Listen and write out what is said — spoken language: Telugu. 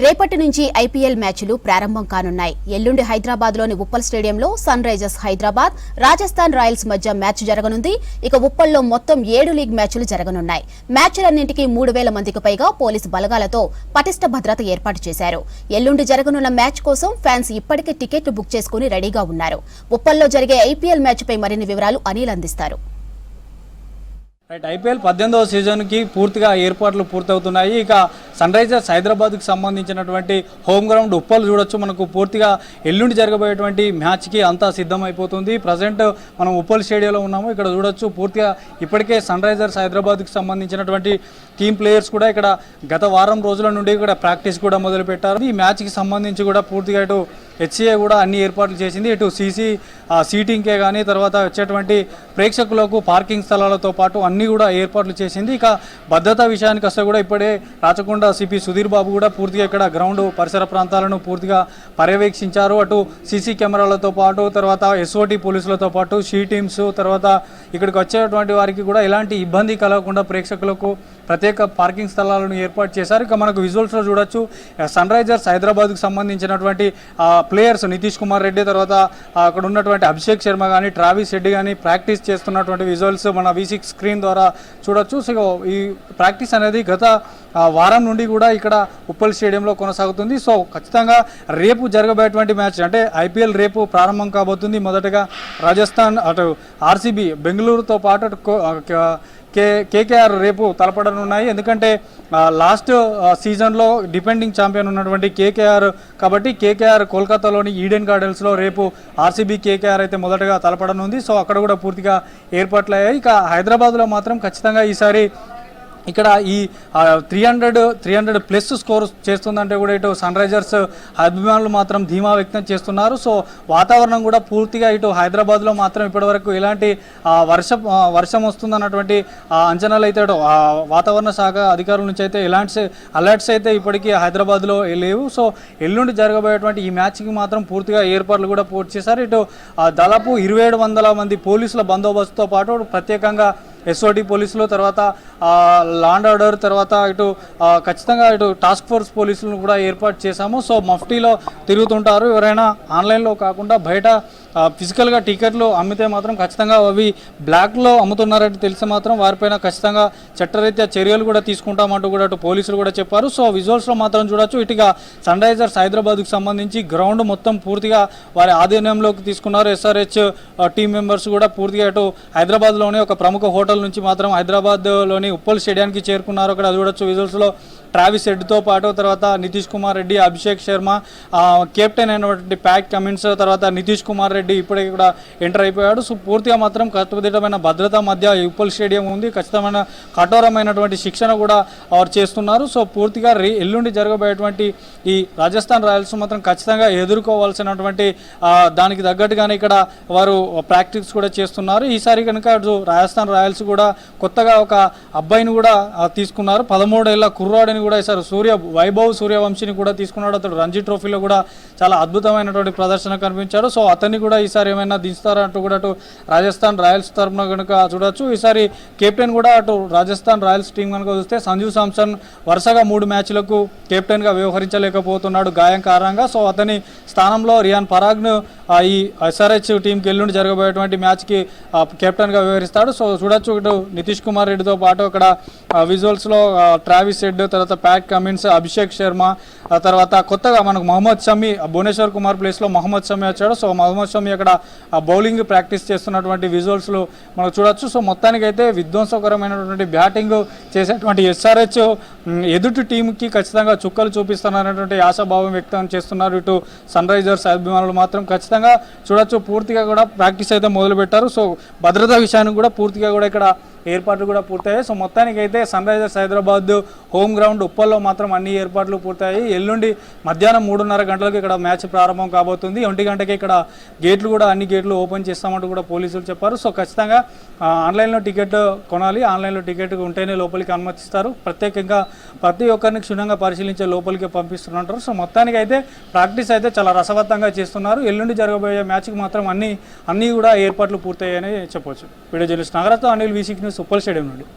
రేపటి నుంచి ఐపీఎల్ మ్యాచ్లు ప్రారంభం కానున్నాయి. ఎల్లుండి హైదరాబాద్లోని ఉప్పల్ స్టేడియంలో Sunrisers Hyderabad, Rajasthan Royals మధ్య మ్యాచ్ జరగనుంది. ఇక ఉప్పల్లో మొత్తం 7 లీగ్ మ్యాచ్లు జరగనున్నాయి. మ్యాచ్లన్నింటికీ 3000 మందికి పైగా పోలీసు బలగాలతో పటిష్ట భద్రత ఏర్పాటు చేశారు. ఎల్లుండి జరగనున్న మ్యాచ్ కోసం ఫ్యాన్స్ ఇప్పటికే టికెట్లు బుక్ చేసుకుని రెడీగా ఉన్నారు. ఉప్పల్లో జరిగే ఐపీఎల్ మ్యాచ్పై మరిన్ని వివరాలు అనిల్ అందిస్తారు. ఐపీఎల్ 18వ సీజన్కి పూర్తిగా ఏర్పాట్లు పూర్తవుతున్నాయి. ఇక సన్ రైజర్స్ హైదరాబాద్కి సంబంధించినటువంటి హోమ్ గ్రౌండ్ ఉప్పల్ చూడొచ్చు. మనకు పూర్తిగా ఎల్లుండి జరగబోయేటువంటి మ్యాచ్కి అంతా సిద్ధమైపోతుంది. ప్రజెంట్ మనం ఉప్పల్ స్టేడియంలో ఉన్నాము. ఇక్కడ చూడొచ్చు పూర్తిగా ఇప్పటికే సన్ రైజర్స్ హైదరాబాద్కి సంబంధించినటువంటి టీమ్ ప్లేయర్స్ కూడా ఇక్కడ గత వారం రోజుల నుండి ఇక్కడ ప్రాక్టీస్ కూడా మొదలుపెట్టారు. ఈ మ్యాచ్కి సంబంధించి కూడా పూర్తిగా ఇటు హెచ్సిఏ కూడా అన్ని ఏర్పాట్లు చేసింది. ఇటు సీటింగ్కే కానీ తర్వాత వచ్చేటువంటి ప్రేక్షకులకు పార్కింగ్ స్థలాలతో పాటు అన్నీ కూడా ఏర్పాట్లు చేసింది. ఇక భద్రతా విషయానికి వస్తే కూడా ఇప్పుడే రాచకొండ సిపి సుధీర్ బాబు కూడా పూర్తిగా ఇక్కడ గ్రౌండ్ పరిసర ప్రాంతాలను పూర్తిగా పర్యవేక్షించారు. అటు సీసీ కెమెరాలతో పాటు తర్వాత ఎస్ఓటీ పోలీసులతో పాటు షీ టీమ్స్ తర్వాత ఇక్కడికి వచ్చేటువంటి వారికి కూడా ఎలాంటి ఇబ్బంది కలగకుండా ప్రేక్షకులకు ప్రత్యేక పార్కింగ్ స్థలాలను ఏర్పాటు చేశారు. ఇక మనకు విజువల్స్లో చూడొచ్చు సన్ రైజర్స్ హైదరాబాద్కు సంబంధించినటువంటి ప్లేయర్స్ నితీష్ కుమార్ రెడ్డి తర్వాత అక్కడ ఉన్నటువంటి అభిషేక్ శర్మ కానీ ట్రావిస్ రెడ్డి కానీ ప్రాక్టీస్ చేస్తున్నటువంటి విజువల్స్ మన V6 స్క్రీన్ ద్వారా చూడొచ్చు. సో ఈ ప్రాక్టీస్ అనేది గత వారం నుండి కూడా ఇక్కడ ఉప్పల్ స్టేడియంలో కొనసాగుతుంది. సో ఖచ్చితంగా రేపు జరగబోయేటువంటి మ్యాచ్ అంటే ఐపీఎల్ రేపు ప్రారంభం కాబోతుంది. మొదటగా రాజస్థాన్ అటు ఆర్సీబీ బెంగళూరుతో పాటు కేకేఆర్ రేపు తలపడనున్నాయి. ఎందుకంటే లాస్ట్ సీజన్లో డిపెండింగ్ ఛాంపియన్ ఉన్నటువంటి కేకేఆర్ కాబట్టి కేకేఆర్ కోల్కతాలోని ఈడెన్ గార్డెన్స్లో రేపు ఆర్సీబీ కేకేఆర్ అయితే మొదటగా తలపడనుంది. సో అక్కడ కూడా పూర్తిగా ఏర్పాట్లు అయ్యాయి. ఇక హైదరాబాద్లో మాత్రం ఖచ్చితంగా ఈసారి ఇక్కడ ఈ 300 ప్లస్ స్కోర్ చేస్తుందంటే కూడా ఇటు సన్ రైజర్స్ అభిమానులు మాత్రం ధీమా వ్యక్తం చేస్తున్నారు. సో వాతావరణం కూడా పూర్తిగా ఇటు హైదరాబాద్లో మాత్రం ఇప్పటివరకు ఎలాంటి వర్షం వస్తుందన్నటువంటి అంచనాలు అయితే వాతావరణ శాఖ అధికారుల నుంచి అయితే ఎలాంటి అలర్ట్స్ అయితే ఇప్పటికీ హైదరాబాద్లో లేవు. సో ఎల్లుండి జరగబోయేటువంటి ఈ మ్యాచ్కి మాత్రం పూర్తిగా ఏర్పాట్లు కూడా పూర్తి చేశారు. ఇటు దాదాపు 2700 మంది పోలీసుల బందోబస్తుతో పాటు ప్రత్యేకంగా ఎస్ఓటీ పోలీసులు తర్వాత లాండ్ ఆర్డర్ తర్వాత ఇటు ఖచ్చితంగా ఇటు టాస్క్ ఫోర్స్ పోలీసులను కూడా ఏర్పాటు చేశాము. సో మఫ్టీలో తిరుగుతుంటారు. ఎవరైనా ఆన్లైన్లో కాకుండా బయట ఫిజికల్గా టికెట్లు అమ్మితే మాత్రం ఖచ్చితంగా అవి బ్లాక్లో అమ్ముతున్నారంటే తెలిసి మాత్రం వారిపైన ఖచ్చితంగా చట్టరీత్యా చర్యలు కూడా తీసుకుంటామంటూ కూడా అటు పోలీసులు కూడా చెప్పారు. సో విజువల్స్లో మాత్రం చూడొచ్చు. ఇటుగా సన్ రైజర్స్ హైదరాబాద్కు సంబంధించి గ్రౌండ్ మొత్తం పూర్తిగా వారి ఆధీనంలోకి తీసుకున్నారు. SRH టీం మెంబర్స్ కూడా పూర్తిగా ఇటు హైదరాబాద్లోని ఒక ప్రముఖ హోటల్ నుంచి మాత్రం హైదరాబాద్లోని ఉప్పల్ స్టేడియానికి చేరుకున్నారు. అక్కడ చూడొచ్చు విజువల్స్లో ట్రావిస్ రెడ్డితో పాటు తర్వాత నితీష్ కుమార్ రెడ్డి, అభిషేక్ శర్మ, కెప్టెన్ అయినటువంటి ప్యాట్ కమిన్స్ తర్వాత నితీష్ కుమార్ రెడ్డి ఇప్పటికీ కూడా ఎంటర్ అయిపోయాడు. సో పూర్తిగా మాత్రం కట్టుదిట్టమైన భద్రత మధ్య ఉప్పల్ స్టేడియం ఉంది. ఖచ్చితమైన కఠోరమైనటువంటి శిక్షణ కూడా వారు చేస్తున్నారు. సో పూర్తిగా ఎల్లుండి జరగబోయేటువంటి ఈ రాజస్థాన్ రాయల్స్ మాత్రం ఖచ్చితంగా ఎదుర్కోవాల్సినటువంటి దానికి తగ్గట్టుగానే ఇక్కడ వారు ప్రాక్టీస్ కూడా చేస్తున్నారు. ఈసారి కనుక రాజస్థాన్ రాయల్స్ కూడా కొత్తగా ఒక అబ్బాయిని కూడా తీసుకున్నారు. 13 ఏళ్ల కుర్రాడిని కూడా ఈసారి వైభవ్ సూర్యవంశీని కూడా తీసుకున్నాడు. అతడు రంజీ ట్రోఫీలో కూడా చాలా అద్భుతమైనటువంటి ప్రదర్శన కనిపించాడు. సో అతన్ని కూడా ఈసారి ఏమైనా దించుతారంటూ కూడా అటు రాజస్థాన్ రాయల్స్ తరఫున కనుక చూడొచ్చు. ఈసారి కెప్టెన్ కూడా అటు రాజస్థాన్ రాయల్స్ టీం కనుక చూస్తే సంజు శాంసన్ వరుసగా 3 మ్యాచ్లకు కెప్టెన్గా వ్యవహరించలేకపోతున్నాడు గాయం కారణంగా. సో అతని స్థానంలో రియాన్ పరాగ్ను ఈ SRH టీంకి ఎల్లుండి జరగబోయేటువంటి మ్యాచ్కి కెప్టెన్గా వ్యవహరిస్తాడు. సో చూడొచ్చు ఇటు నితీష్ కుమార్ రెడ్డితో పాటు అక్కడ విజువల్స్లో ట్రావిస్ రెడ్డి తర్వాత ప్యాట్ కమిన్స్, అభిషేక్ శర్మ తర్వాత కొత్తగా మనకు మహమ్మద్ షమి భువనేశ్వర్ కుమార్ ప్లేస్లో మహమ్మద్ షమి వచ్చాడు. సో మహమ్మద్ షమి అక్కడ బౌలింగ్ ప్రాక్టీస్ చేస్తున్నటువంటి విజువల్స్లో మనకు చూడొచ్చు. సో మొత్తానికైతే విధ్వంసకరమైనటువంటి బ్యాటింగ్ చేసేటువంటి SRH ఎదుటి టీంకి ఖచ్చితంగా చుక్కలు చూపిస్తున్నారనేటువంటి ఆశాభావం వ్యక్తం చేస్తున్నారు ఇటు సన్ రైజర్స్ అభిమానులు మాత్రం. ఖచ్చితంగా చూడొచ్చు పూర్తిగా కూడా ప్రాక్టీస్ అయితే మొదలుపెట్టారు. సో భద్రతా విషయానికి కూడా పూర్తిగా కూడా ఇక్కడ ఏర్పాట్లు కూడా పూర్తయ్యాయి. సో మొత్తానికి అయితే Sunrisers Hyderabad home ground ఉప్పల్లో మాత్రం అన్ని ఏర్పాట్లు పూర్తయ్యాయి. ఎల్లుండి మధ్యాహ్నం 3:30 గంటలకు ఇక్కడ మ్యాచ్ ప్రారంభం కాబోతుంది. 1 గంటకి ఇక్కడ గేట్లు కూడా అన్ని గేట్లు ఓపెన్ చేస్తామంటూ కూడా పోలీసులు చెప్పారు. సో ఖచ్చితంగా ఆన్లైన్లో టికెట్ కొనాలి. ఆన్లైన్లో టికెట్ ఉంటేనే లోపలికి అనుమతిస్తారు. ప్రత్యేకంగా ప్రతి ఒక్కరిని క్షుణ్ణంగా పరిశీలించే లోపలికి పంపిస్తున్నారు. సో మొత్తానికి అయితే ప్రాక్టీస్ అయితే చాలా రసవత్తంగా చేస్తున్నారు. ఎల్లుండి జరగబోయే మ్యాచ్కి మాత్రం అన్ని కూడా ఏర్పాట్లు పూర్తయ్యాయని చెప్పవచ్చు. వీడియో జర్నలిస్ట్ నాగరాజ్తో Anil V6 news Uppal stadium నుండి.